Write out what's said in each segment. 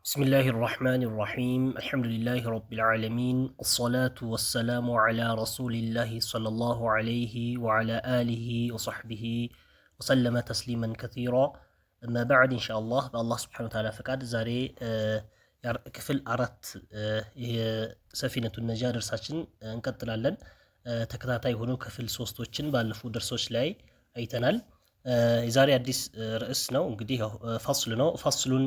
بسم الله الرحمن الرحيم الحمد لله رب العالمين الصلاة والسلام على رسول الله صلى الله عليه وعلى آله وصحبه وسلم تسليما كثيرا أما بعد إن شاء الله بالله سبحانه وتعالى فقد زاري كفل أردت سفينة النجاة درساتشن እንቀጥላለን ተከታታይ ሆኖ ክፍል 3ቶችን ባለፉት ደርሶች ላይ አይተናል የዛሬ አዲስ ርዕስ ነው እንግዲህ ፈስል ነው ፈስሉን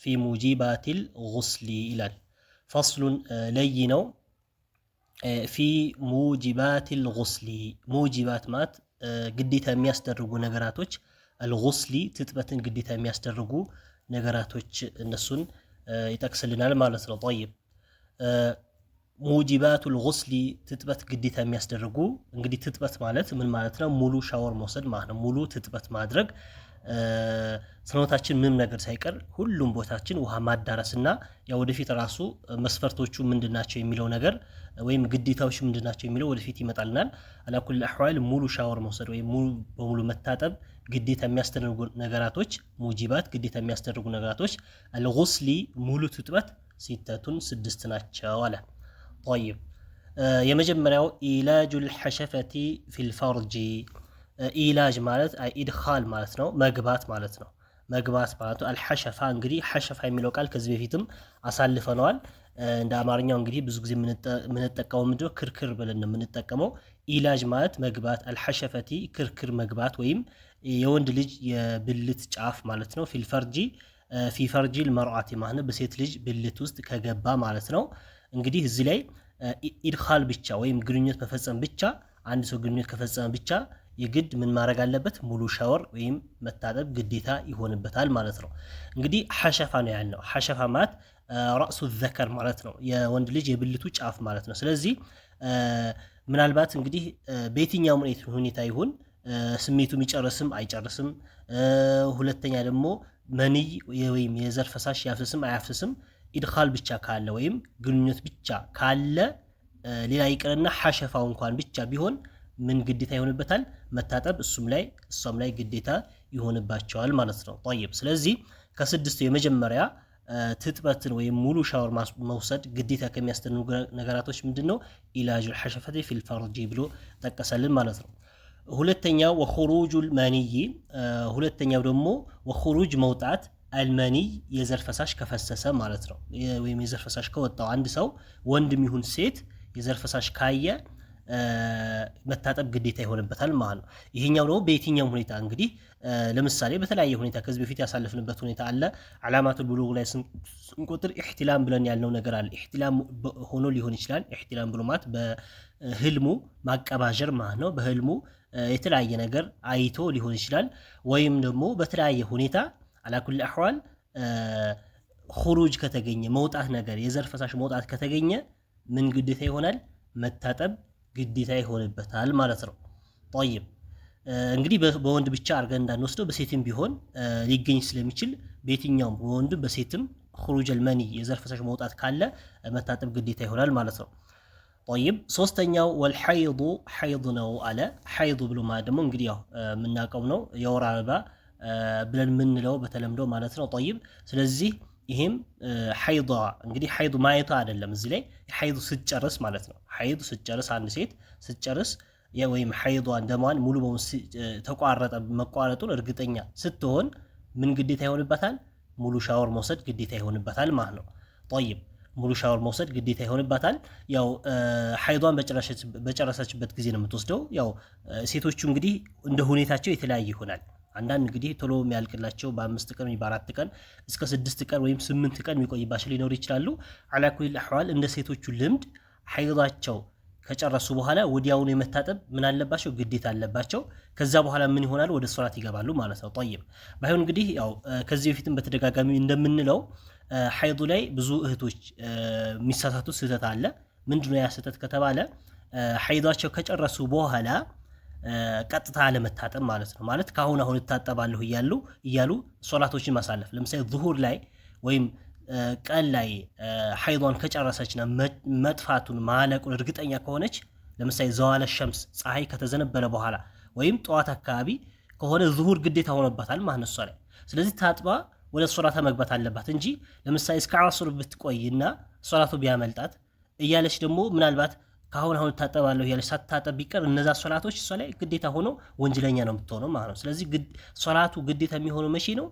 في موجبات الغسل ይላል ፈስሉን ለይ ነው في موجبات الغسل موجبات ማለት ግዴታ የሚያስደርጉ ነገራቶች الغسل ትጥበትን ግዴታ የሚያስደርጉ ነገራቶች እነሱን ይጠቅስልናል ማለት ነው طيب موجبات الغسل ትጥበት ግዴታ የሚያስደርጉ እንግዲህ ትጥበት ማለት ምን ማለት ነው ሙሉ ሻወር መውሰድ ማለት ነው ሙሉ ትጥበት ማድረግ ሰውነታችን ምንም ነገር ሳይቀር ሁሉም ቦታችን ውሃ ማዳረስና ያው ወደፊት ራሱ መስፈርቶቹ ምንድናቸው የሚለው ነገር ወይም ግዴታዎች ምንድናቸው የሚለው ወደፊት ይመጣልናል አላኩል አህዋል ሙሉ ሻወር መውሰድ ወይም ሙሉ በሙሉ መታጠብ ግዴታ የሚያስደርጉ ነገራቶች ሙጂባት ግዴታ የሚያስደርጉ ነገራቶች الغسل ሙሉ ትጥበት ሲተቱን 6 ናቸው አለ طيب የመጀመሪያው ኢላጁ الحشفة في الفرج ኢላጅ ማለት ኢድኻል ማለት ነው መግባት ማለት ነው መግባት ማለት አልሐሸፋ እንግዲህ ሐሸፋ የሚለው ቃል ከዚህ በፊትም አሳልፈናል እንደ አማርኛው እንግዲህ ብዙ ጊዜ ምንጠቀመው ምንድነው ክርክር ብለን ነው የምንጠቀመው ኢላጅ ማለት መግባት አልሐሸፈቲ ክርክር መግባት ወይም የወንድ ልጅ የብልት ጫፍ ማለት ነው ፊልፈርጂ ፊፈርጂ المرأة ማለት በሴት ልጅ ብልት ውስጥ ከገባ ማለት ነው እንግዲህ እዚህ ላይ ኢድኻል ብቻ ወይም ግንኙነት መፈጸም ብቻ አንድ ሰው ግንኙነት ከፈጸመ ብቻ የግድ ምን ማድረግ አለበት ሙሉ ሻወር ወይም መታጠብ ግዴታ ይሆንበታል ማለት ነው እንግዲህ ሐሸፋ ነው ያለው ሐሸፋ ማለት ራሱ ዘከር ማለት ነው የወንድ ልጅ የብልቱ ጫፍ ማለት ነው ስለዚህ ምናልባት እንግዲህ በየትኛው ሁኔታ ይሁን ስሜቱ የሚጨርስም አይጨርስም ሁለተኛ ደግሞ መንይ ወይም የዘር ፈሳሽ ያፍስም አያፍስም ኢድኻል ብቻ ካለ ወይም ግንኙነት ብቻ ካለ ሌላ ይቀርና ሐሸፋው እንኳን ብቻ ቢሆን ምን ግዴታ ይሆንበታል መታጠብ እሱም ላይ ግዴታ ይሆንባቸዋል ማለት ነው طيب ስለዚህ ከስድስቱ የመጀመሪያ ትጥበትን ወይም ሙሉ ሻወር መውሰድ ግዴታ ከሚያስደርጉ ነገራቶች ምንድነው ኢላጁ الحشفة في الفرج ብሎ ተቀሰልን ማለት ነው ሁለተኛው وخروج المني ሁለተኛው ደግሞ وخروج መውጣት المني የዘር ፈሳሽ ከፈሰሰ ማለት ነው ወይም የዘር ፈሳሽ ከወጣው አንድ ሰው ወንድም ይሁን ሴት የዘር ፈሳሽ ካየ መታጠብ ግዴታ ይሆንበታል ማለት ነው ይሄኛው ነው በየትኛው ሁኔታ እንግዲህ ለምሳሌ በተለያየ ሁኔታ ከዚህ በፊት ያሳለፍንበት ሁኔታ አለ አላማቱ ብሉግ ላይ ስንቆጥር ኢህቲላም ብለን ያልነው ነገር አለ ኢህቲላም ሆኖ ሊሆን ይችላል ኢህቲላም ብሎ ማለት በህልሙ ማቀባጀር ማለት ነው በህልሙ የተለያየ ነገር አይቶ ሊሆን ይችላል ወይም ደግሞ በተለያየ ሁኔታ አላኩል አህዋል خروج ከተገኘ መውጣት ነገር የዘር ፈሳሽ መውጣት ከተገኘ ምን ግዴታ ይሆናል መታጠብ ግዴታ ይሆንበታል ማለት ነው طيب እንግዲህ በወንድ ብቻ አርገን እንዳንወስደው በሴትም ቢሆን ሊገኝ ስለሚችል በየትኛውም በወንድ በሴትም خروج المني የዘር ፈሳሽ መውጣት ካለ መታጠብ ግዴታ ይሆናል ማለት ነው طيب ሶስተኛው والحيض حيض ነው አለ حيض ብሎ ማለት ደግሞ እንግዲህ ያው የምናውቀው ነው የወር አበባ ብለን ምንለው በተለምዶ ማለት ነው طيب ስለዚህ ይሄም حيض እንግዲህ حيض ማየቱ አይደለም እዚህ ላይ حيض ሲጨርስ ማለት ነው حيض ሲጨርስ አንድ ሴት ሲጨርስ ወይም حيض እንደማን ሙሉ በሙሉ ተቋረጠ መቋረጡን እርግጠኛ ስትሆን ምን ግዴታ ይሆንባታል ሙሉ ሻወር መውሰድ ግዴታ ይሆንባታል ማለት ነው طيب ሙሉ ሻወር መውሰድ ግዴታ ይሆንባታል ያው حيضዋን በጨረሰችበት ጊዜ ነው የምትወስደው ያው ሴቶቹ እንግዲህ እንደ ሁኔታቸው የተለያየ ይሆናል አንዳንድ እንግዲህ ቶሎ የሚያልቅላቸው በ5 ቀን ወይ በ4 ቀን እስከ 6 ቀን ወይም 8 ቀን የሚቆይባቸው ሊኖር ይችላሉ አላኩል አህዋል እንደ ሴቶቹ ልምድ حيضቸው ከጨረሱ በኋላ ወዲያውኑ የመታጠብ ምን አለባቸው ግዴታ አለባቸው ከዛ በኋላ ምን ይሆናል ወደ ሶላት ይገባሉ ማለት ነው طيب ባይሆን እንግዲህ ያው ከዚህ በፊትም በተደጋጋሚ እንደምንለው حيض ላይ ብዙ እህቶች የሚሳሳቱ ስህተት አለ ምንድነው ያ ስህተት ከተባለ حيضቸው ከጨረሱ በኋላ ቀጥታ ለመታጠብ ማለት ነው ማለት ካሁን አሁን ተጣጣባለሁ ይያሉ ሶላቶችን ማሳለፍ ለምሳሌ ዙሁር ላይ ወይም ቀን ላይ حيضን ከጨረሰችና መጥፋቱን ማለቁን እርግጠኛ ከሆነች ለምሳሌ ዘዋለ ሸምስ ፀሐይ ከተዘነበለ በኋላ ወይም ጧት አካባቢ ከሆነ ዙሁር ግዴታ ሆነባታል ማለት ነው ስለዚህ ታጥባ ወደ ሶላታ መግባት አለባት እንጂ ለምሳሌ እስከ ዐስር ብትቆይና ሶላቱ ቢያመልጣት እያለች ደግሞ ምናልባት ካሁን ታጠባለሁ እያለች ሳትታጠብ ቢቀር እነዛ ሶላቶች እሷ ላይ ግዴታ ሆኖ ወንጀለኛ ነው የምትሆነው ማለት ነው። ስለዚህ ሶላቱ ግዴታ የሚሆነው መቼ ነው?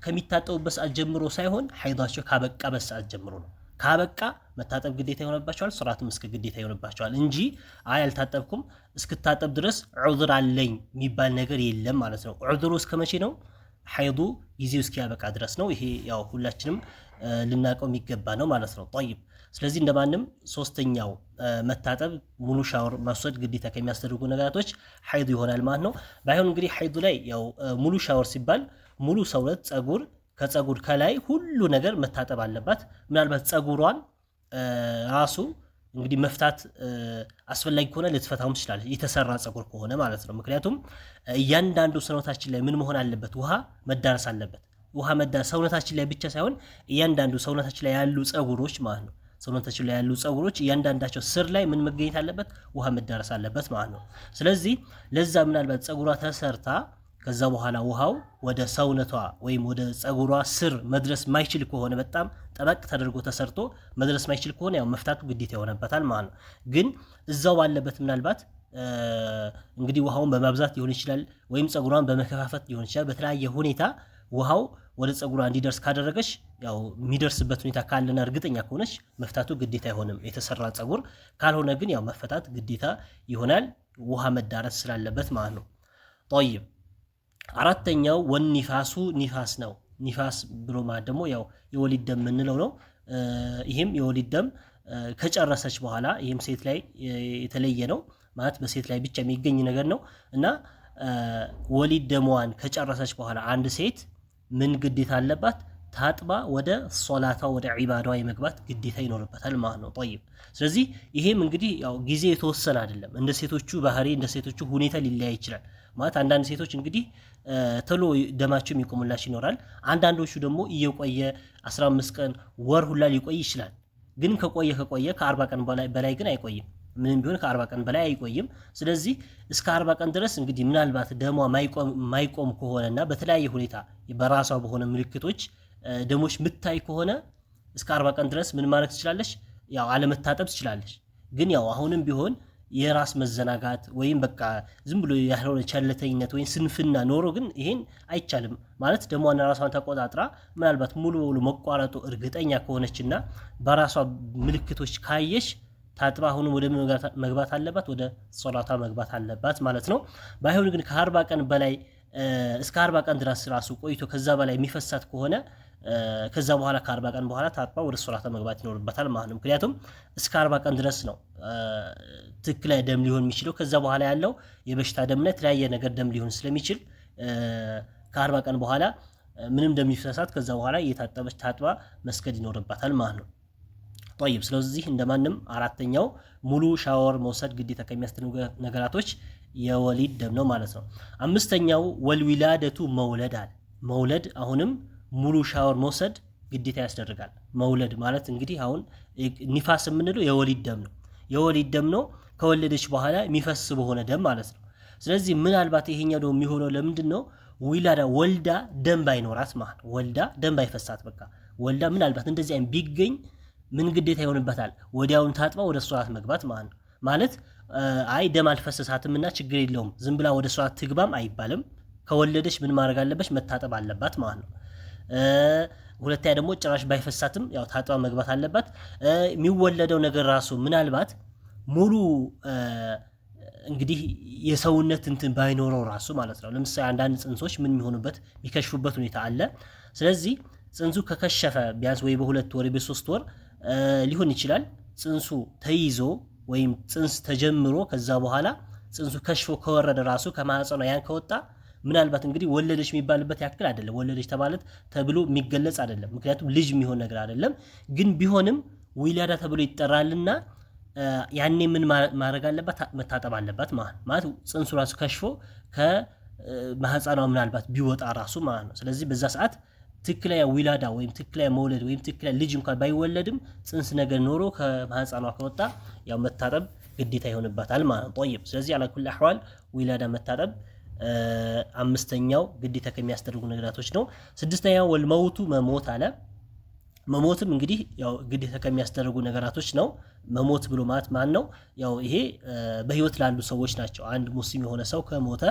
ከሚታጠቡበት ሰዓት ጀምሮ ሳይሆን ሐይዳቸው ካበቃበት ሰዓት ጀምሮ ነው። ካበቃ መታጠብ ግዴታ ይሆንባቸዋል፣ ሶላትም እስከ ግዴታ ይሆንባቸዋል እንጂ አልታጠብኩም እስክታጠብ ድረስ ዑዝር አለኝ የሚባል ነገር የለም ማለት ነው። ዑዝሩ እስከ መቼ ነው? ሐይዱ ጊዜው እስኪያበቃ ድረስ ነው። ይሄ ያው ሁላችንም ልናውቀው የሚገባ ነው ማለት ነው። ጠይብ ስለዚህ እንደማንም ሶስተኛው መታጠብ ሙሉ ሻወር መውሰድ ግዴታ ከሚያስደርጉ ነገራቶች ሐይዱ ይሆናል ማለት ነው። ባይሆን እንግዲህ ሐይዱ ላይ ያው ሙሉ ሻወር ሲባል ሙሉ ሰውነት ከፀጉር ከላይ ሁሉ ነገር መታጠብ አለባት። ምናልባት ፀጉሯን ራሱ እንግዲህ መፍታት አስፈላጊ ከሆነ ልትፈታውም ትችላለች፣ የተሰራ ፀጉር ከሆነ ማለት ነው። ምክንያቱም እያንዳንዱ ሰውነታችን ላይ ምን መሆን አለበት? ውሃ መዳረስ አለበት። ውሃ መዳረስ ሰውነታችን ላይ ብቻ ሳይሆን እያንዳንዱ ሰውነታችን ላይ ያሉ ፀጉሮች ማለት ነው። ሰውነታችን ላይ ያሉ ፀጉሮች እያንዳንዳቸው ስር ላይ ምን መገኘት አለበት? ውሃ መዳረስ አለበት ማለት ነው። ስለዚህ ለዛ ምናልባት ፀጉሯ ተሰርታ ከዛ በኋላ ውሃው ወደ ሰውነቷ ወይም ወደ ፀጉሯ ስር መድረስ ማይችል ከሆነ በጣም ጠበቅ ተደርጎ ተሰርቶ መድረስ ማይችል ከሆነ ያው መፍታቱ ግዴታ ይሆንበታል ማለት ነው። ግን እዛው ባለበት ምናልባት እንግዲህ ውሃውን በማብዛት ሊሆን ይችላል ወይም ፀጉሯን በመከፋፈት ሊሆን ይችላል። በተለያየ ሁኔታ ውሃው ወደ ፀጉሯ እንዲደርስ ካደረገች ያው የሚደርስበት ሁኔታ ካለና እርግጠኛ ከሆነች መፍታቱ ግዴታ አይሆንም የተሰራ ፀጉር። ካልሆነ ግን ያው መፈታት ግዴታ ይሆናል ውሃ መዳረስ ስላለበት ማለት ነው። ጠይብ አራተኛው ወኒፋሱ ኒፋስ ነው። ኒፋስ ብሎ ማለት ደግሞ ያው የወሊድ ደም የምንለው ነው። ይህም የወሊድ ደም ከጨረሰች በኋላ ይህም ሴት ላይ የተለየ ነው ማለት በሴት ላይ ብቻ የሚገኝ ነገር ነው እና ወሊድ ደሟን ከጨረሰች በኋላ አንድ ሴት ምን ግዴታ አለባት? ታጥባ ወደ ሶላቷ ወደ ዒባዳዋ የመግባት ግዴታ ይኖርበታል ማለት ነው። ጠይብ ስለዚህ ይሄም እንግዲህ ያው ጊዜ የተወሰነ አይደለም። እንደ ሴቶቹ ባህሪ እንደ ሴቶቹ ሁኔታ ሊለያይ ይችላል ማለት አንዳንድ ሴቶች እንግዲህ ቶሎ ደማቸው የሚቆምላቸው ይኖራል። አንዳንዶቹ ደግሞ እየቆየ 15 ቀን ወር ሁላ ሊቆይ ይችላል። ግን ከቆየ ከ40 ቀን በላይ ግን አይቆይም። ምንም ቢሆን ከ40 ቀን በላይ አይቆይም። ስለዚህ እስከ 40 ቀን ድረስ እንግዲህ ምናልባት ደሟ ማይቆም ከሆነና በተለያየ ሁኔታ በራሷ በሆነ ምልክቶች ደሞች ምታይ ከሆነ እስከ 40 ቀን ድረስ ምን ማድረግ ትችላለች? ያው አለመታጠብ ትችላለች። ግን ያው አሁንም ቢሆን የራስ መዘናጋት ወይም በቃ ዝም ብሎ ያልሆነ ቸልተኝነት ወይም ስንፍና ኖሮ ግን ይሄን አይቻልም ማለት ደሟና ራሷን ተቆጣጥራ ምናልባት ሙሉ በሙሉ መቋረጡ እርግጠኛ ከሆነችና በራሷ ምልክቶች ካየሽ ታጥባ አሁን ወደ መግባት አለባት፣ ወደ ሶላታ መግባት አለባት ማለት ነው። ባይሆን ግን ከ40 ቀን በላይ እስከ 40 ቀን ድረስ ራሱ ቆይቶ ከዛ በላይ የሚፈሳት ከሆነ ከዛ በኋላ ከ40 ቀን በኋላ ታጥባ ወደ ሶላታ መግባት ይኖርበታል ማለት ነው። ምክንያቱም እስከ 40 ቀን ድረስ ነው ትክክለኛ ደም ሊሆን የሚችለው። ከዛ በኋላ ያለው የበሽታ ደምና የተለያየ ነገር ደም ሊሆን ስለሚችል ከ40 ቀን በኋላ ምንም ደም ይፈሳት ከዛ በኋላ እየታጠበች ታጥባ መስገድ ይኖርበታል ማለት ነው። طيب ስለዚህ እንደማንም አራተኛው ሙሉ ሻወር መውሰድ ግዴታ ከሚያስደርጉ ነገራቶች የወሊድ ደም ነው ማለት ነው። አምስተኛው ወልዊላደቱ መውለድ አሁንም ሙሉ ሻወር መውሰድ ግዴታ ያስደርጋል። መውለድ ማለት እንግዲህ አሁን ኒፋስ የምንለው የወሊድ ደም ነው። የወሊድ ደም ነው ከወለደች በኋላ የሚፈስ በሆነ ደም ማለት ነው። ስለዚህ ምናልባት ይሄኛው ደግሞ የሚሆነው ለምንድን ነው? ወልዳ ደም ባይኖራት ማለት ነው። ወልዳ ደም ባይፈሳት በቃ ወልዳ ምናልባት እንደዚህ አይነት ቢገኝ ምን ግዴታ ይሆንበታል? ወዲያውን ታጥባ ወደ ሶላት መግባት ማለት ነው። ማለት አይ ደም አልፈሰሳትምና ችግር የለውም ዝም ብላ ወደ ሶላት ትግባም አይባልም። ከወለደች ምን ማድረግ አለበት? መታጠብ አለባት ማለት ነው። ሁለተኛ ደግሞ ጭራሽ ባይፈሳትም ያው ታጥባ መግባት አለባት። የሚወለደው ነገር ራሱ ምናልባት ሙሉ እንግዲህ የሰውነት እንትን ባይኖረው ራሱ ማለት ነው። ለምሳሌ አንዳንድ ጽንሶች ምን የሚሆኑበት የሚከሽፉበት ሁኔታ አለ። ስለዚህ ጽንሱ ከከሸፈ ቢያንስ ወይ በ2 ወር በ3 ወር ሊሆን ይችላል ጽንሱ ተይዞ ወይም ጽንስ ተጀምሮ ከዛ በኋላ ጽንሱ ከሽፎ ከወረደ ራሱ ከማህፀኗ ያን ከወጣ ምናልባት እንግዲህ ወለደች የሚባልበት ያክል አይደለም። ወለደች ተባለት ተብሎ የሚገለጽ አይደለም። ምክንያቱም ልጅ የሚሆን ነገር አይደለም። ግን ቢሆንም ዊላዳ ተብሎ ይጠራልና ያኔ ምን ማድረግ አለባት? መታጠብ አለባት ማለት ጽንሱ ራሱ ከሽፎ ከማህፀኗ ምናልባት ቢወጣ ራሱ ማለት ነው። ስለዚህ በዛ ሰዓት ትክክለኛ ዊላዳ ወይም ትክክለኛ መውለድ ወይም ትክክለኛ ልጅ እንኳን ባይወለድም ጽንስ ነገር ኖሮ ከማህፀኗ ከወጣ ያው መታጠብ ግዴታ ይሆንባታል ማለት ነው። طيب ስለዚህ على كل احوال ዊላዳ መታጠብ አምስተኛው ግዴታ ከሚያስደርጉ ነገራቶች ነው። ስድስተኛው ወልመውቱ መሞት አለ። መሞትም እንግዲህ ያው ግዴታ ከሚያስደርጉ ነገራቶች ነው። መሞት ብሎ ማለት ማን ነው? ያው ይሄ በህይወት ላሉ ሰዎች ናቸው። አንድ ሙስሊም የሆነ ሰው ከሞተ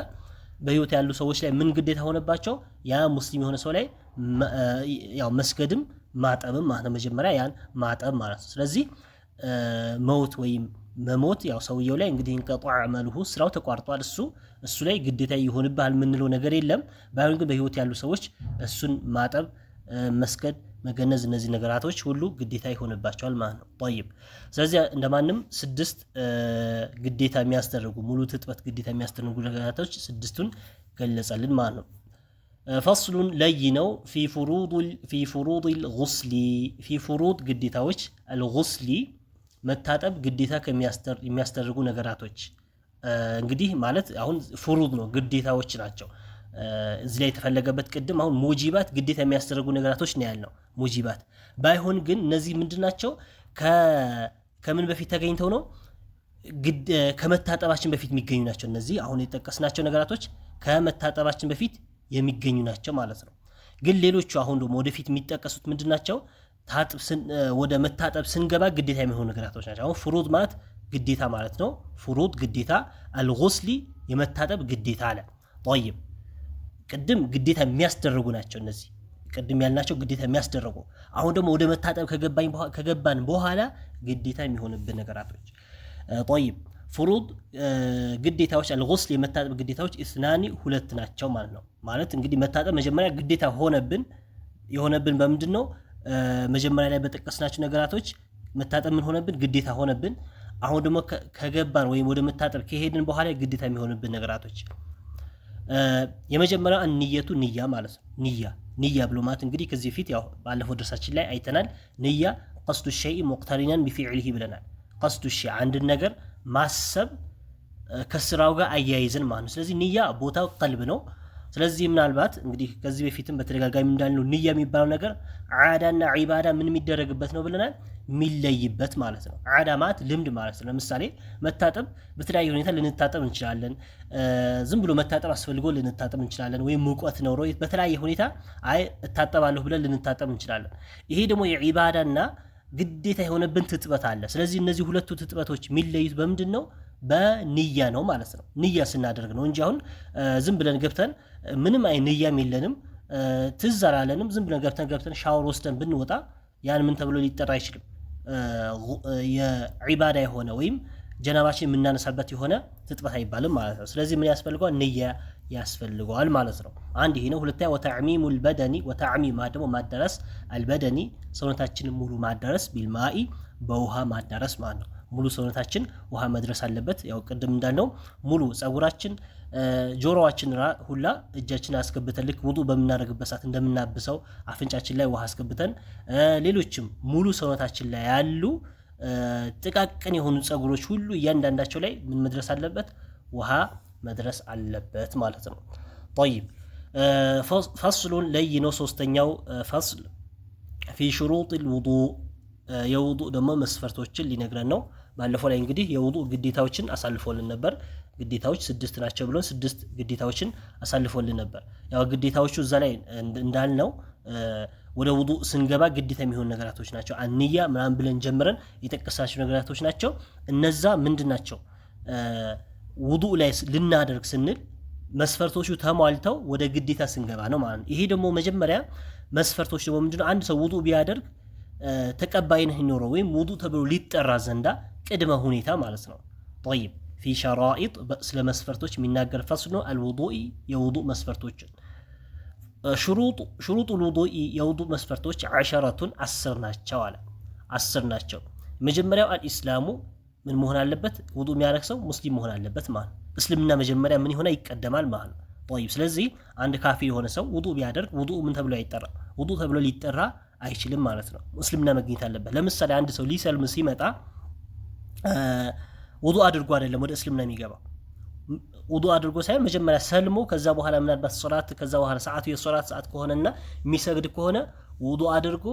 በህይወት ያሉ ሰዎች ላይ ምን ግዴታ ሆነባቸው? ያ ሙስሊም የሆነ ሰው ላይ ያው መስገድም ማጠብም ማለት ነው። መጀመሪያ ያን ማጠብ ማለት ነው። ስለዚህ መውት ወይም መሞት ያው ሰውየው ላይ እንግዲህ እንቀጧዕ አመልሁ ስራው ተቋርጧል። እሱ ላይ ግዴታ ይሆንብሃል የምንለው ነገር የለም። ባይሆን ግን በህይወት ያሉ ሰዎች እሱን ማጠብ፣ መስገድ፣ መገነዝ እነዚህ ነገራቶች ሁሉ ግዴታ ይሆንባቸዋል ማለት ነው። طيب ስለዚህ እንደማንም 6 ግዴታ የሚያስደርጉ ሙሉ ትጥበት ግዴታ የሚያስደርጉ ነገራቶች 6ቱን ገለጸልን ማለት ነው። ፈስሉን ለይ ነው ፊ ፍሩድ الغسل ፊ ፍሩድ ግዴታዎች الغسل መታጠብ ግዴታ የሚያስደርጉ ነገራቶች እንግዲህ ማለት አሁን ፍሩድ ነው ግዴታዎች ናቸው። እዚህ ላይ የተፈለገበት ቅድም አሁን ሙጂባት ግዴታ የሚያስደርጉ ነገራቶች ነው ያልነው። ሙጂባት ባይሆን ግን እነዚህ ምንድናቸው? ከምን በፊት ተገኝተው ነው? ከመታጠባችን በፊት የሚገኙ ናቸው። እነዚህ አሁን የጠቀስናቸው ነገራቶች ከመታጠባችን በፊት የሚገኙ ናቸው ማለት ነው። ግን ሌሎቹ አሁን ደግሞ ወደፊት የሚጠቀሱት ምንድናቸው? ወደ መታጠብ ስንገባ ግዴታ የሚሆኑ ነገራቶች ናቸው። አሁን ፍሩድ ማለት ግዴታ ማለት ነው። ፍሩድ ግዴታ፣ አልጉስሊ የመታጠብ ግዴታ አለ። طيب ቅድም ግዴታ የሚያስደርጉ ናቸው እነዚህ ቅድም ያልናቸው ግዴታ የሚያስደርጉ። አሁን ደግሞ ወደ መታጠብ ከገባን በኋላ ግዴታ የሚሆንብን ነገራቶች طيب ፍሩድ ግዴታዎች አልጉስሊ የመታጠብ ግዴታዎች ኢስናኒ 2 ናቸው ማለት ነው። ማለት እንግዲህ መታጠብ መጀመሪያ ግዴታ የሆነብን በምንድን ነው? መጀመሪያ ላይ በጠቀስናቸው ነገራቶች መታጠብ ምን ሆነብን? ግዴታ ሆነብን። አሁን ደግሞ ከገባን ወይም ወደ መታጠብ ከሄድን በኋላ ግዴታ የሚሆንብን ነገራቶች የመጀመሪያው ንየቱ ንያ ማለት ነው። ንያ ብሎ ማለት እንግዲህ ከዚህ ፊት ያው ባለፈው ድርሳችን ላይ አይተናል። ንያ ቀስዱ ሸይء ሙቅተሪናን ቢፊዕሊሂ ብለናል። ቀስዱ ሸይء አንድን ነገር ማሰብ ከስራው ጋር አያይዘን ማለት ነው። ስለዚህ ንያ ቦታው ቀልብ ነው። ስለዚህ ምናልባት እንግዲህ ከዚህ በፊትም በተደጋጋሚ እንዳልነው ንያ የሚባለው ነገር ዓዳና ዒባዳ ምን የሚደረግበት ነው ብለናል? የሚለይበት ማለት ነው። ዓዳ ማለት ልምድ ማለት ነው። ለምሳሌ መታጠብ በተለያየ ሁኔታ ልንታጠብ እንችላለን። ዝም ብሎ መታጠብ አስፈልጎ ልንታጠብ እንችላለን። ወይም ሙቀት ኖሮ በተለያየ ሁኔታ እታጠባለሁ ብለን ልንታጠብ እንችላለን። ይሄ ደግሞ የዒባዳና ግዴታ የሆነብን ትጥበት አለ። ስለዚህ እነዚህ ሁለቱ ትጥበቶች የሚለዩት በምንድን ነው? በንያ ነው ማለት ነው። ንያ ስናደርግ ነው እንጂ አሁን ዝም ብለን ገብተን ምንም አይ ንያም የለንም ትዝ አላለንም ዝም ብለን ገብተን ሻወር ወስደን ብንወጣ ያን ምን ተብሎ ሊጠራ አይችልም? የዒባዳ የሆነ ወይም ጀናባችን የምናነሳበት የሆነ ትጥበት አይባልም ማለት ነው። ስለዚህ ምን ያስፈልገዋል? ንያ ያስፈልገዋል ማለት ነው። አንድ ይሄ ነው። ሁለተኛ ወተዕሚሙ አልበደኒ ወተዕሚም ደግሞ ማዳረስ አልበደኒ ሰውነታችንን ሙሉ ማዳረስ ቢልማኢ በውሃ ማዳረስ ማለት ነው። ሙሉ ሰውነታችን ውሃ መድረስ አለበት። ያው ቅድም እንዳልነው ሙሉ ጸጉራችን፣ ጆሮአችን ሁላ እጃችን አስገብተን ልክ ውዱእ በምናደርግበት ሰዓት እንደምናብሰው አፍንጫችን ላይ ውሃ አስገብተን ሌሎችም ሙሉ ሰውነታችን ላይ ያሉ ጥቃቅን የሆኑ ጸጉሮች ሁሉ እያንዳንዳቸው ላይ ምን መድረስ አለበት? ውሃ መድረስ አለበት ማለት ነው። طيب ፈስሉን ለይ ነው። ሶስተኛው ፈስል ፊ ሹሩጥ الوضوء የውዱእ ደግሞ መስፈርቶችን ሊነግረን ነው። ባለፈው ላይ እንግዲህ የውዱእ ግዴታዎችን አሳልፎልን ነበር። ግዴታዎች 6 ናቸው ብሎን 6 ግዴታዎችን አሳልፎልን ነበር። ያው ግዴታዎቹ እዛ ላይ እንዳልነው ወደ ውዱእ ስንገባ ግዴታ የሚሆኑ ነገራቶች ናቸው። አንያ ምናምን ብለን ጀምረን የጠቀሳቸው ነገራቶች ናቸው። እነዛ ምንድናቸው? ውዱእ ላይ ልናደርግ ስንል መስፈርቶቹ ተሟልተው ወደ ግዴታ ስንገባ ነው ማለት ነው። ይሄ ደግሞ መጀመሪያ መስፈርቶች ደግሞ ምንድነው? አንድ ሰው ውዱእ ቢያደርግ ተቀባይነት ይኖረው ወይም ውዱእ ተብሎ ሊጠራ ዘንዳ ቅድመ ሁኔታ ማለት ነው። طيب في شرائط ስለ መስፈርቶች የሚናገር ፈስል ነው። الوضوء የውዱእ መስፈርቶችን شروط الوضوء የውዱእ መስፈርቶች 10 ናቸው አለ። 10 ናቸው። መጀመሪያው አልኢስላሙ ምን መሆን አለበት? ውዱእ የሚያደርግ ሰው ሙስሊም መሆን አለበት ማለት እስልምና መጀመሪያ ምን ይሆናል? ይቀደማል ማለት ነው። طيب ስለዚህ አንድ ካፊር የሆነ ሰው ውዱእ ቢያደርግ ውዱእ ምን ተብሎ አይጠራ? ውዱእ ተብሎ ሊጠራ አይችልም ማለት ነው። ሙስሊምና መግኘት አለበት። ለምሳሌ አንድ ሰው ሊሰልም ሲመጣ ውዱእ አድርጎ አይደለም ወደ እስልምና የሚገባው። ውዱእ አድርጎ ሳይሆን መጀመሪያ ሰልሞ ከዛ በኋላ ምናልባት ሶላት ከዛ በኋላ ሰዓቱ የሶላት ሰዓት ከሆነና የሚሰግድ ከሆነ ውዱእ አድርጎ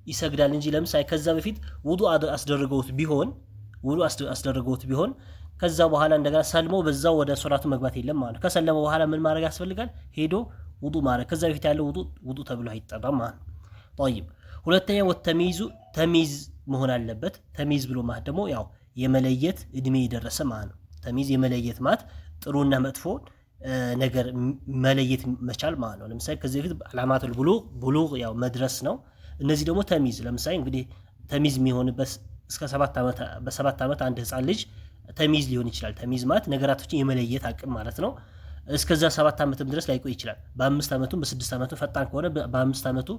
ይሰግዳል እንጂ ለምሳሌ ከዛ በፊት ውዱእ አስደረገውት ቢሆን ከዛ በኋላ እንደገና ሰልሞ በዛው ወደ ሶላቱ መግባት የለም ማለት ነው። ከሰለመ በኋላ ምን ማድረግ ያስፈልጋል? ሄዶ ውዱ ማድረግ። ከዛ በፊት ያለው ውዱ ተብሎ አይጠራም ማለት ነው። طيب ሁለተኛ ወተሚዙ ተሚዝ መሆን አለበት። ተሚዝ ብሎ ማለት ደግሞ ያው የመለየት እድሜ የደረሰ ማለት ነው። ተሚዝ የመለየት ማለት ጥሩና መጥፎ ነገር መለየት መቻል ማለት ነው። ለምሳሌ ከዚህ በፊት አላማቱል ቡሉግ ያው መድረስ ነው። እነዚህ ደግሞ ተሚዝ ለምሳሌ እንግዲህ ተሚዝ የሚሆንበት እስከ 7 ዓመት በ7 ዓመት አንድ ህፃን ልጅ ተሚዝ ሊሆን ይችላል። ተሚዝ ማለት ነገራቶችን የመለየት አቅም ማለት ነው። እስከዛ 7 ዓመትም ድረስ ላይቆይ ይችላል። በ5 ዓመቱም በ6 ዓመቱ ፈጣን ከሆነ በ5 ዓመቱ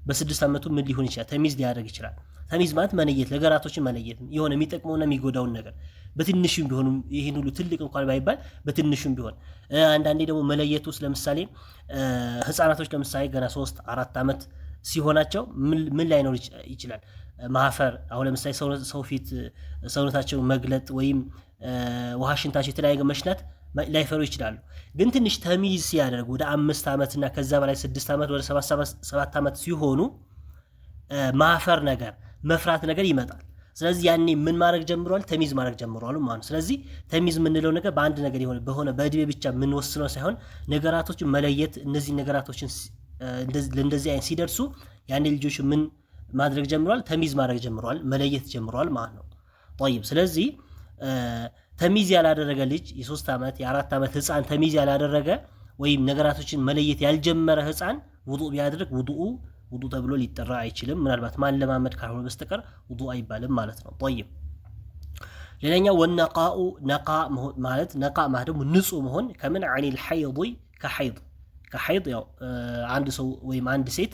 በ6 ዓመቱ ምን ሊሆን ይችላል? ተሚዝ ሊያደርግ ይችላል። ተሚዝ ማለት መለየት፣ ነገራቶችን መለየት የሆነ የሚጠቅመውና የሚጎዳውን ነገር በትንሹም ቢሆን ይሄን ሁሉ ትልቅ እንኳን ባይባል በትንሹም ቢሆን አንዳንዴ ደግሞ መለየት ውስጥ ለምሳሌ ህፃናቶች ለምሳሌ ገና 3-4 ዓመት ሲሆናቸው ምን ላይኖር ይችላል? ማፈር አሁን ለምሳሌ ሰው ፊት ሰውነታቸውን መግለጥ ወይም ውሃ ሽንታቸው የተለያየ መሽናት ላይፈሩ ይችላሉ። ግን ትንሽ ተሚዝ ሲያደርጉ ወደ 5 ዓመትና ከዛ በላይ 6 ዓመት ወደ 7 ዓመት ሲሆኑ ማፈር ነገር መፍራት ነገር ይመጣል። ስለዚህ ያኔ ምን ማድረግ ጀምሯል? ተሚዝ ማድረግ ጀምሯል ማለት ነው። ስለዚህ ተሚዝ የምንለው ነገር በአንድ ነገር በሆነ በእድሜ ብቻ የምንወስነው ሳይሆን ነገራቶችን መለየት እነዚህ ነገራቶችን ለእንደዚህ አይነት ሲደርሱ ያኔ ልጆች ምን ማድረግ ጀምሯል? ተሚዝ ማድረግ ጀምሯል፣ መለየት ጀምሯል ማለት ነው። طيب ስለዚህ ተሚዝ ያላደረገ ልጅ የ3 ዓመት የ4 ዓመት ህፃን ተሚዝ ያላደረገ ወይም ነገራቶችን መለየት ያልጀመረ ህፃን ውዱእ ቢያድርግ ውዱእ ተብሎ ሊጠራ አይችልም። ምናልባት ማለማመድ ካልሆነ በስተቀር ውዱእ አይባልም ማለት ነው። طيب ሌላኛው ወነቃኡ ነቃ ማለት ደግሞ ንጹህ መሆን ከምን ዐኒል ሐይድ ከሐይድ ያው አንድ ሰው ወይም አንድ ሴት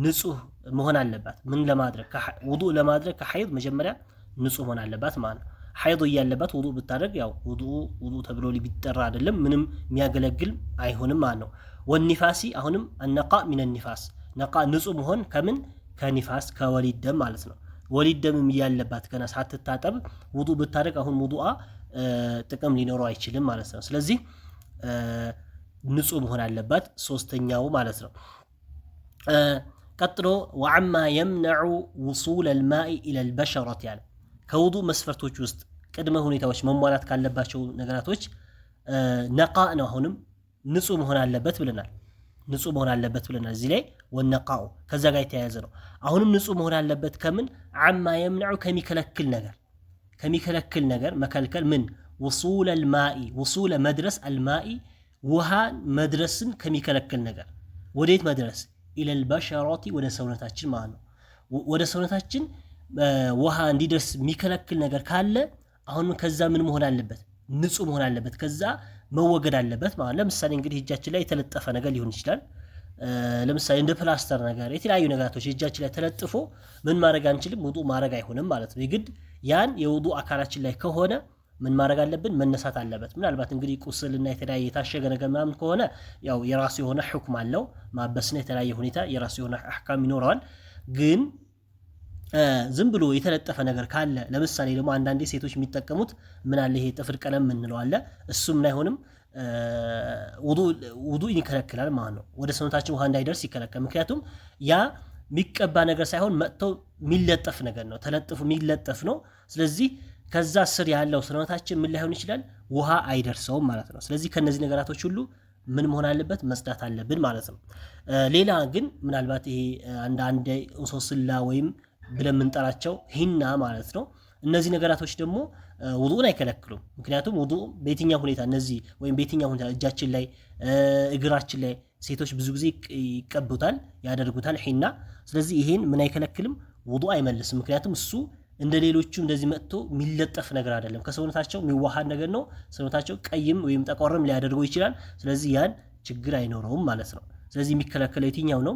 ንጹህ መሆን አለባት። ምን ለማድረግ ውዱእ ለማድረግ ከሐይድ መጀመሪያ ንጹህ መሆን አለባት ማለት ነው። ሐይድ እያለባት ውዱእ ብታደርግ ያው ውዱእ ተብሎ ሊጠራ አይደለም፣ ምንም የሚያገለግል አይሆንም ማለት ነው። ወኒፋሲ አሁንም አነቃ ሚነ ኒፋስ ነቃ ንጹህ መሆን ከምን ከኒፋስ ከወሊድ ደም ማለት ነው። ወሊድ ደም እያለባት ገና ሳትታጠብ ውዱእ ብታደርግ አሁን ውዱአ ጥቅም ሊኖረው አይችልም ማለት ነው። ስለዚህ ንጹህ መሆን አለባት ሶስተኛው ማለት ነው። ቀጥሎ ወዐማ የምነዑ ውሱል አልማኢ ኢለል በሸረት ያለ ከውዱእ መስፈርቶች ውስጥ ቅድመ ሁኔታዎች መሟላት ካለባቸው ነገራቶች ነቃ ነው። አሁንም ንጹህ መሆን አለበት ብለናል። እዚህ ላይ ወነቃኡ ከዛ ጋር የተያያዘ ነው። አሁንም ንጹህ መሆን አለበት ከምን ዐማ የምነዑ ከሚከለክል ነገር መከልከል ምን ውሱል አልማኢ ውሱል መድረስ አልማኢ ውሃ መድረስን ከሚከለክል ነገር ወዴት መድረስ ኢለል በሸረቲ ወደ ሰውነታችን ማለት ነው። ወደ ሰውነታችን ውሃ እንዲደርስ የሚከለክል ነገር ካለ አሁንም ከዛ ምን መሆን አለበት? ንጹህ መሆን አለበት። ከዛ መወገድ አለበት ማለት ለምሳሌ እንግዲህ እጃችን ላይ የተለጠፈ ነገር ሊሆን ይችላል። ለምሳሌ እንደ ፕላስተር ነገር የተለያዩ ነገራቶች እጃችን ላይ ተለጥፎ ምን ማድረግ አንችልም? ውዱእ ማድረግ አይሆንም ማለት ነው። የግድ ያን የውዱእ አካላችን ላይ ከሆነ ምን ማድረግ አለብን? መነሳት አለበት። ምናልባት እንግዲህ ቁስልና የተለያየ የታሸገ ነገር ምናምን ከሆነ ያው የራሱ የሆነ ሕክም አለው። ማበስና የተለያየ ሁኔታ የራሱ የሆነ አህካም ይኖረዋል። ግን ዝም ብሎ የተለጠፈ ነገር ካለ ለምሳሌ ደግሞ አንዳንዴ ሴቶች የሚጠቀሙት ምን አለ ይሄ ጥፍር ቀለም ምንለው አለ። እሱም አይሆንም ውዱእ ይከለክላል ማለት ነው። ወደ ሰውነታችን ውሃ እንዳይደርስ ይከለክላል። ምክንያቱም ያ የሚቀባ ነገር ሳይሆን መጥተው የሚለጠፍ ነገር ነው። ተለጥፎ የሚለጠፍ ነው። ስለዚህ ከዛ ስር ያለው ሰውነታችን ምን ላይሆን ይችላል? ውሃ አይደርሰውም ማለት ነው። ስለዚህ ከነዚህ ነገራቶች ሁሉ ምን መሆን አለበት? መጽዳት አለብን ማለት ነው። ሌላ ግን ምናልባት ይሄ አንድ እንሶስላ ወይም ብለን የምንጠራቸው ሂና ማለት ነው። እነዚህ ነገራቶች ደግሞ ውዱእን አይከለክሉም። ምክንያቱም ውዱእ በየትኛው ሁኔታ እነዚህ ወይም በየትኛው ሁኔታ እጃችን ላይ እግራችን ላይ ሴቶች ብዙ ጊዜ ይቀቡታል፣ ያደርጉታል ሂና። ስለዚህ ይሄን ምን አይከለክልም? ውዱእ አይመልስም። ምክንያቱም እሱ እንደ ሌሎቹ እንደዚህ መጥቶ የሚለጠፍ ነገር አይደለም። ከሰውነታቸው የሚዋሃድ ነገር ነው። ሰውነታቸው ቀይም ወይም ጠቆርም ሊያደርገው ይችላል። ስለዚህ ያን ችግር አይኖረውም ማለት ነው። ስለዚህ የሚከለከለው የትኛው ነው?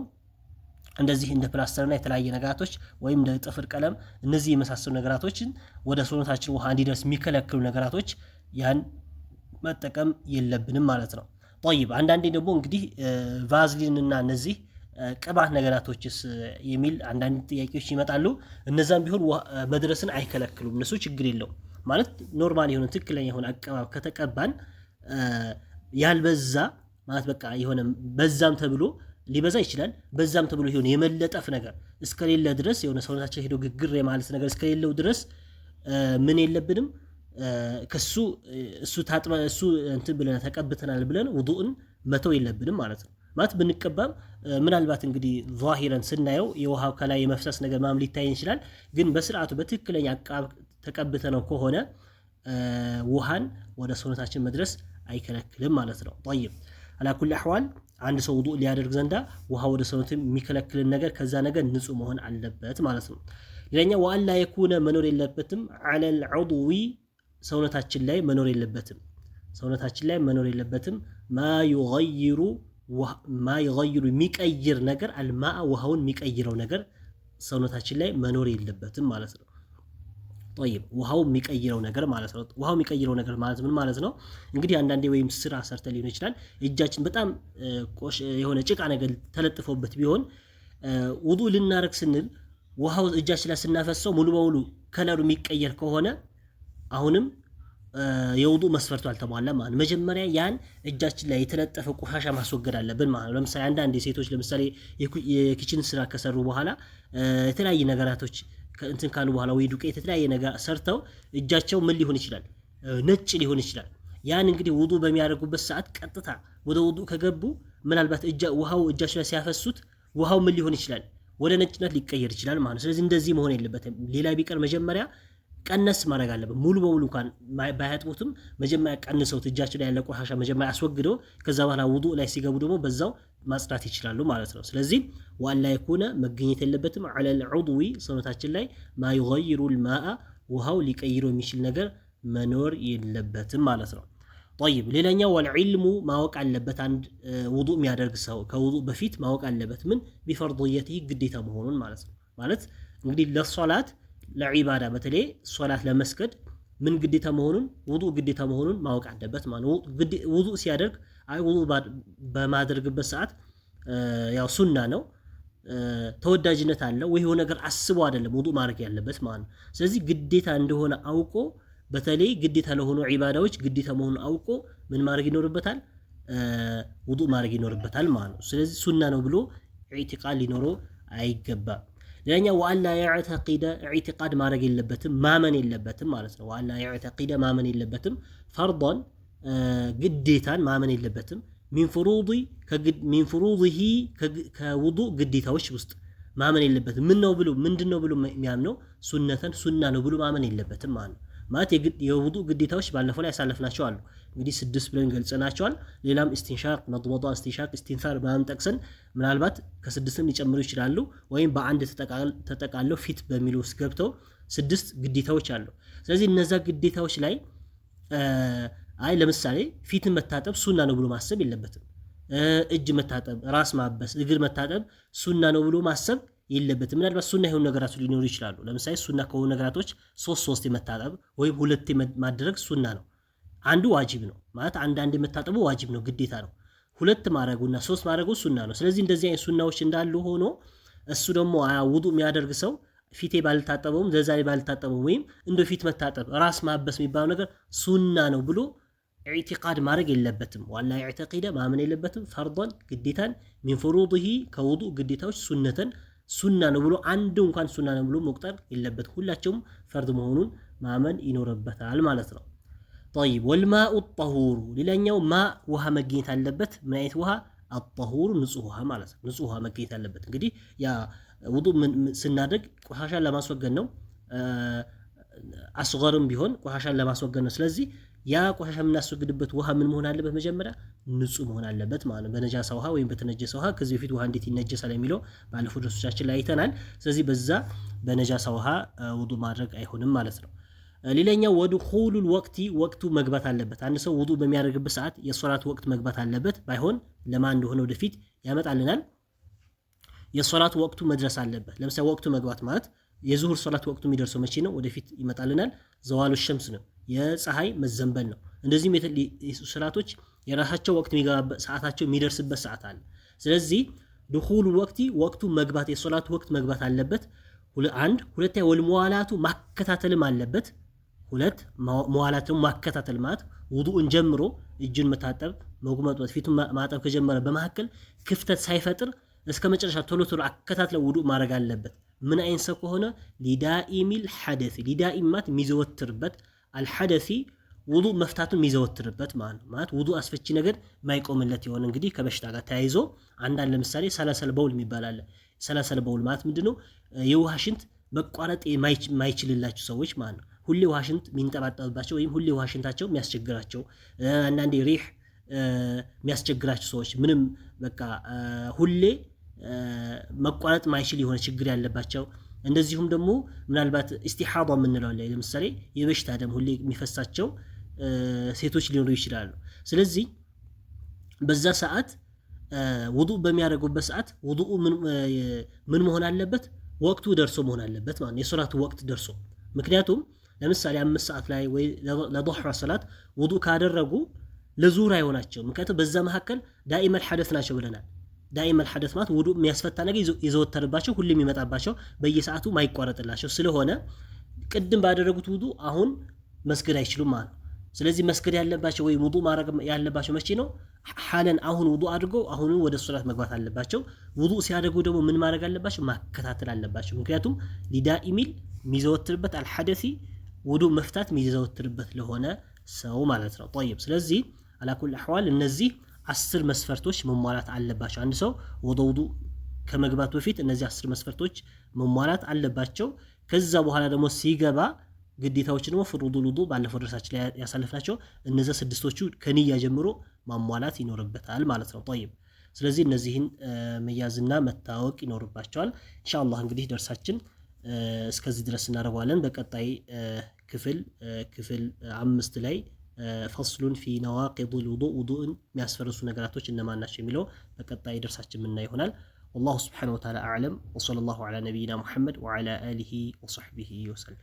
እንደዚህ እንደ ፕላስተርና የተለያየ ነገራቶች ወይም እንደ ጥፍር ቀለም እነዚህ የመሳሰሉ ነገራቶችን ወደ ሰውነታችን ውሃ እንዲደርስ የሚከለክሉ ነገራቶች ያን መጠቀም የለብንም ማለት ነው። طيب አንዳንዴ ደግሞ እንግዲህ ቫዝሊንና እነዚህ ቅባት ነገራቶችስ የሚል አንዳንድ ጥያቄዎች ይመጣሉ። እነዛም ቢሆን መድረስን አይከለክሉም። እነሱ ችግር የለው ማለት ኖርማል የሆነ ትክክለኛ የሆነ አቀባብ ከተቀባን ያልበዛ ማለት በቃ የሆነ በዛም ተብሎ ሊበዛ ይችላል። በዛም ተብሎ ይሆን የመለጠፍ ነገር እስከሌለ ድረስ የሆነ ሰውነታችን ሄዶ ግግር የማለት ነገር እስከሌለው ድረስ ምን የለብንም ከሱ እሱ እንትን ብለን ተቀብተናል ብለን ውዱእን መተው የለብንም ማለት ነው። ማለት ብንቀባም ምናልባት እንግዲህ ዛሂረን ስናየው የውሃው ከላይ የመፍሰስ ነገር ማም ሊታይ ይችላል። ግን በስርዓቱ በትክክለኛ ተቀብተነው ከሆነ ውሃን ወደ ሰውነታችን መድረስ አይከለክልም ማለት ነው። طيب على كل احوال አንድ ሰው ውዱእ ሊያደርግ ዘንዳ ውሃ ወደ ሰውነት የሚከለክልን ነገር ከዛ ነገር ንጹህ መሆን አለበት ማለት ነው። ሌላኛው ወአላ የኩነ መኖር የለበትም على العضو ሰውነታችን ላይ መኖር የለበትም ማ ይغይሩ የሚቀይር ነገር አልማአ ውሃውን የሚቀይረው ነገር ሰውነታችን ላይ መኖር የለበትም ማለት ነው። طيب ውሃው የሚቀይረው ነገር ማለት ነው። ውሃው የሚቀይረው ነገር ማለት ምን ማለት ነው? እንግዲህ አንዳንዴ ወይም ስራ ሰርተ ሊሆን ይችላል እጃችን በጣም የሆነ ጭቃ ነገር ተለጥፎበት ቢሆን ውዱእ ልናረግ ስንል ውሃው እጃችን ላይ ስናፈሰው ሙሉ በሙሉ ከለሩ የሚቀየር ከሆነ አሁንም የውዱእ መስፈርቱ አልተሟላም ማለት ነው። መጀመሪያ ያን እጃችን ላይ የተለጠፈ ቆሻሻ ማስወገድ አለብን ማለት ነው። ለምሳሌ አንዳንድ ሴቶች ለምሳሌ የኪችን ስራ ከሰሩ በኋላ የተለያየ ነገራቶች እንትን ካሉ በኋላ ወይ ዱቄት የተለያየ ነገር ሰርተው እጃቸው ምን ሊሆን ይችላል? ነጭ ሊሆን ይችላል። ያን እንግዲህ ውዱእ በሚያደርጉበት ሰዓት ቀጥታ ወደ ውዱእ ከገቡ ምናልባት ውሃው እጃቸው ላይ ሲያፈሱት ውሃው ምን ሊሆን ይችላል? ወደ ነጭነት ሊቀየር ይችላል ማለት ነው። ስለዚህ እንደዚህ መሆን የለበትም። ሌላ ቢቀር መጀመሪያ ቀነስ ማድረግ አለበት። ሙሉ በሙሉ እንኳን ባያጥቡትም መጀመሪያ ቀንሰው እጃቸው ላይ ያለ ቆሻሻ መጀመሪያ አስወግደው ከዛ በኋላ ውዱእ ላይ ሲገቡ ደግሞ በዛው ማጽዳት ይችላሉ ማለት ነው። ስለዚህ ዋላ የኩነ መገኘት የለበትም على العضو ሰውነታችን ላይ ما يغير الماء ውሃው ሊቀይረው የሚችል ነገር መኖር የለበትም ማለት ነው። طيب ሌላኛው والعلم ማወቅ አለበት። አንድ ውዱእ የሚያደርግ ሰው ከውዱእ በፊት ማወቅ አለበት ምን بفرضيته ግዴታ መሆኑን ማለት ነው። ማለት እንግዲህ ለሶላት ለዒባዳ በተለይ ሶላት ለመስገድ ምን ግዴታ መሆኑን ውዱእ ግዴታ መሆኑን ማወቅ አለበት ማለት ነው። ውዱእ ሲያደርግ ውዱእ በማድረግበት ሰዓት ያው ሱና ነው ተወዳጅነት አለው ወይ የሆነ ነገር አስቦ አይደለም ውዱእ ማድረግ ያለበት ማለት ነው። ስለዚህ ግዴታ እንደሆነ አውቆ በተለይ ግዴታ ለሆኑ ዒባዳዎች ግዴታ መሆኑን አውቆ ምን ማድረግ ይኖርበታል? ውዱእ ማድረግ ይኖርበታል ማለት ነው። ስለዚህ ሱና ነው ብሎ ኢዕቲቃድ ሊኖረው አይገባም። ሌላኛው ወአላ ያዕተቂደ ኢዕቲቃድ ማድረግ የለበትም ማመን የለበትም ማለት ነው። ወአላ ያዕተቂደ ማመን የለበትም ፈርዶን ግዴታን ማመን የለበትም ሚን ፍሩዲሂ ከውዱእ ግዴታዎች ውስጥ ማመን የለበትም። ምንድነው ብሎ የሚያምነው ሱነተን ሱና ነው ብሎ ማመን የለበትም ማለት ነው። ማለት የውዱእ ግዴታዎች ባለፈው ላይ ያሳለፍናቸው አሉ። እንግዲህ 6 ብለን ገልጸናቸዋል። ሌላም ኢስቲንሻቅ፣ መድመዷ፣ ኢስቲንሻቅ፣ ኢስቲንሳር ምናምን ጠቅሰን ምናልባት ከ6ም ሊጨምሩ ይችላሉ ወይም በአንድ ተጠቃለው ፊት በሚል ውስጥ ገብተው 6 ግዴታዎች አሉ። ስለዚህ እነዛ ግዴታዎች ላይ ለምሳሌ ፊትን መታጠብ ሱና ነው ብሎ ማሰብ የለበትም። እጅ መታጠብ፣ ራስ ማበስ፣ እግር መታጠብ ሱና ነው ብሎ ማሰብ የለበትም። ምናልባት ሱና የሆኑ ነገራቶች ሊኖሩ ይችላሉ። ለምሳሌ ሱና ከሆኑ ነገራቶች 3 የመታጠብ ወይም 2 ማድረግ ሱና ነው። አንዱ ዋጅብ ነው ማለት አንድ የመታጠቡ ዋጅብ ነው ግዴታ ነው። 2 ማድረጉና 3 ማድረጉ ሱና ነው። ስለዚህ እንደዚህ አይነት ሱናዎች እንዳሉ ሆኖ እሱ ደግሞ ውዱእ የሚያደርግ ሰው ፊቴ ባልታጠበውም ዘዛሬ ባልታጠበውም ወይም እንደ ፊት መታጠብ ራስ ማበስ የሚባለው ነገር ሱና ነው ብሎ ኢዕቲቃድ ማድረግ የለበትም። ዋላ ያዕተቂደ ማመን የለበትም ፈርዶን ግዴታን ሚን ፍሩዲሂ ከውዱእ ግዴታዎች ሱነተን ሱና ነው ብሎ አንዱ እንኳን ሱና ነው ብሎ መቁጠር የለበት። ሁላቸውም ፈርድ መሆኑን ማመን ይኖርበታል ማለት ነው። طيب والماء الطهور ሌላኛው ውሃ መገኘት አለበት። ምን አይነት ውሃ? الطهور ንጹህ ውሃ ማለት ነው። ንጹህ ውሃ መገኘት አለበት። እንግዲህ ያ ውዱእ ስናደርግ ቆሻሻን ለማስወገድ ነው። አስገርም ቢሆን ቆሻሻን ለማስወገድ ነው። ስለዚህ ያ ቆሻሻ የምናስወግድበት ውሃ ምን መሆን አለበት? መጀመሪያ ንጹህ መሆን አለበት ማለት ነው። በነጃሳ ውሃ ወይም በተነጀሰ ውሃ ከዚህ በፊት ውሃ እንዴት ይነጀሳል የሚለው ባለፉት ደርሶቻችን ላይ አይተናል። ስለዚህ በዛ በነጃሳ ውሃ ውዱእ ማድረግ አይሆንም ማለት ነው። ሌላኛው ወድኹሉል ወቅቱ መግባት አለበት። አንድ ሰው ውዱእ በሚያደርግበት ሰዓት የሶላት ወቅት መግባት አለበት። ባይሆን ለማን እንደሆነ ወደፊት ያመጣልናል። የሶላት ወቅቱ መድረስ አለበት። ለምሳሌ ወቅቱ መግባት ማለት የዙሁር ሶላት ወቅቱ የሚደርሰው መቼ ነው? ወደፊት ይመጣልናል። ዘዋሉ ሸምስ ነው፣ የፀሐይ መዘንበል ነው። እንደዚህም ሶላቶች የራሳቸው ወቅት የሚገባበት ሰዓታቸው የሚደርስበት ሰዓት አለ። ስለዚህ ድኹሉ ወቅቱ መግባት የሶላቱ ወቅት መግባት አለበት። ሁለተኛ ወልሙዋላቱ ማከታተልም አለበት። መዋላትን ማከታተል ማለት ውዱእን ጀምሮ እጁን መታጠብ መጉመጥበት ፊቱን ማጠብ ከጀመረ በመካከል ክፍተት ሳይፈጥር እስከ መጨረሻ ቶሎ አከታትለው ውዱእ ማድረግ አለበት። ምን አይነት ሰው ከሆነ ሊዳኢሚል ሐደስ ሊዳኢም ማለት የሚዘወትርበት አልሐደሲ ውዱእ መፍታቱን የሚዘወትርበት ማለት ውዱእ አስፈቺ ነገር ማይቆምለት የሆነ እንግዲህ ከበሽታ ጋር ተያይዞ አንዳንድ ለምሳሌ ሰለሰል በውል የሚባል አለ። ሰለሰል በውል ማለት ምንድነው? የውሃ ሽንት መቋረጥ የማይችልላቸው ሰዎች ማለት ነው። ሁሌ ውሃ ሽንት የሚንጠባጠብባቸው ወይም ሁሌ ውሃ ሽንታቸው የሚያስቸግራቸው፣ አንዳንዴ ሪህ የሚያስቸግራቸው ሰዎች ምንም በቃ ሁሌ መቋረጥ ማይችል የሆነ ችግር ያለባቸው፣ እንደዚሁም ደግሞ ምናልባት ኢስቲሓዳ የምንለው ላይ ለምሳሌ የበሽታ ደም ሁሌ የሚፈሳቸው ሴቶች ሊኖሩ ይችላሉ። ስለዚህ በዛ ሰዓት ውዱእ በሚያደርጉበት ሰዓት ውዱእ ምን መሆን አለበት? ወቅቱ ደርሶ መሆን አለበት ማለት ነው። የሶላቱ ወቅት ደርሶ። ምክንያቱም ለምሳሌ 5 ሰዓት ላይ ወይ ለዱህራ ሰላት ውዱእ ካደረጉ ለዙህር አይሆናቸው። ምክንያቱም በዛ መካከል ዳኢመል ሐደስ ናቸው ብለናል። ዳኢመል ሐደስ ማለት ውዱእ የሚያስፈታ ነገር ይዘወተርባቸው ሁሌ የሚመጣባቸው በየሰዓቱ ማይቋረጥላቸው ስለሆነ ቅድም ባደረጉት ውዱእ አሁን መስገድ አይችሉም ማለት ነው። ስለዚህ መስገድ ያለባቸው ወይ ውዱእ ማድረግ ያለባቸው መቼ ነው? ሐለን አሁን ውዱእ አድርገው አሁን ወደ ሶላት መግባት አለባቸው። ውዱእ ሲያደርጉ ደግሞ ምን ማድረግ አለባቸው? ማከታተል አለባቸው። ምክንያቱም ሊዳኢሚል የሚዘወትርበት አልሐደሲ ውዱእ መፍታት የሚዘወትርበት ለሆነ ሰው ማለት ነው። طيب ስለዚህ አላኩል አህዋል እነዚህ 10 መስፈርቶች መሟላት አለባቸው። አንድ ሰው ወደ ውዱእ ከመግባቱ በፊት እነዚህ 10 መስፈርቶች መሟላት አለባቸው። ከዛ በኋላ ደግሞ ሲገባ ግዴታዎች ደግሞ ፍሩዱል ውዱእ ባለፈው ድረሳችን ላይ ያሳለፍናቸው እነዚህ 6ቶቹ ከንያ ጀምሮ ማሟላት ይኖርበታል ማለት ነው። طيب ስለዚህ እነዚህን መያዝና መታወቅ ይኖርባቸዋል። ኢንሻአላህ እንግዲህ ደርሳችን እስከዚህ ድረስ እናደርገዋለን። በቀጣይ ክፍል 5 ላይ ፈስሉን ፊ ነዋቂዱል ውዱእ ውዱእን የሚያስፈርሱ ነገራቶች እነማን ናቸው የሚለው በቀጣይ ደርሳችን ምና ይሆናል። والله سبحانه وتعالى أعلم وصلى الله على نبينا محمد وعلى آله وصحبه وسلم.